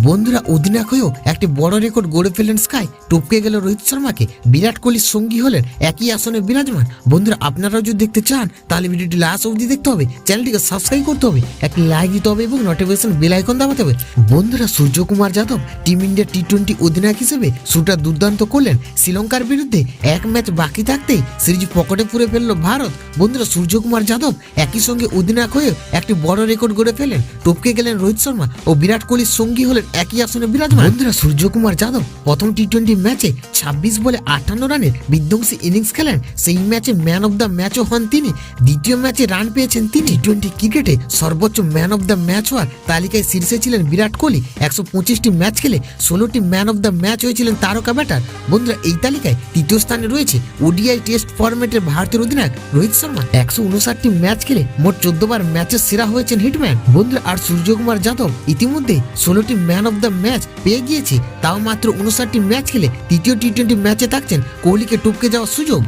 বন্ধুরা অধিনায়ক হয়েও একটি বড় রেকর্ড গড়ে ফেললেন স্কাই, টপকে গেল রোহিত শর্মাকে। বিরাট কোহলির সঙ্গী হলেন একই আসনে বিরাজমান। বন্ধুরা আপনারাও যদি দেখতে চান তাহলে ভিডিওটি লাস্ট অবধি দেখতে হবে, চ্যানেলটিকে সাবস্ক্রাইব করতে হবে, একটি লাইক দিতে হবে এবং নোটিফিকেশন বেল আইকন দাবাতে হবে। বন্ধুরা সূর্যকুমার যাদব টিম ইন্ডিয়া টি-20 অধিনায়ক হিসেবে শুরুটা দুর্দান্ত করলেন। শ্রীলঙ্কার বিরুদ্ধে এক ম্যাচ বাকি থাকতেই সিরিজ পকেটে পুরে ফেলল ভারত। বন্ধুরা সূর্যকুমার যাদব একই সঙ্গে অধিনায়ক হয়ে একটি বড় রেকর্ড গড়ে ফেলেন, টপকে গেলেন রোহিত শর্মা ও বিরাট কোহলির সঙ্গী হলেন একই আসনে বিরাজমান। বন্ধুরা সূর্যকুমার যাদব প্রথম টি-20 ম্যাচে 26 বলে 58 রানের বিধ্বংসী ইনিংস খেলেন। সেই ম্যাচে ম্যান অফ দ্য ম্যাচও হন তিনি। দ্বিতীয় ম্যাচে রান পেয়েছেন তিনি। টি-20 ক্রিকেটে সর্বোচ্চ ম্যান অফ দ্য ম্যাচ হওয়ার তালিকায় শীর্ষে ছিলেন বিরাট কোহলি। 125টি ম্যাচ খেলে 16টি ম্যান অফ দ্য ম্যাচ হয়েছিলেন তারকা ব্যাটার। বন্ধুরা এই তালিকায় তৃতীয় স্থানে রয়েছে ওডিআই টেস্ট ফরম্যাটের ভারতের অধিনায়ক রোহিত শর্মা। 159টি ম্যাচ খেলে মোট 14 বার ম্যাচের সেরা হয়েছেন হিটম্যান। বন্ধুরা আর সূর্যকুমার যাদব ইতিমধ্যে 16টি ম্যান অফ দ্য ম্যাচ পেয়ে গিয়েছে, তাও মাত্র 59টি ম্যাচ খেলে তৃতীয় টি-20 ম্যাচে থাকছেন কোহলিকে টপকে যাওয়ার সুযোগ।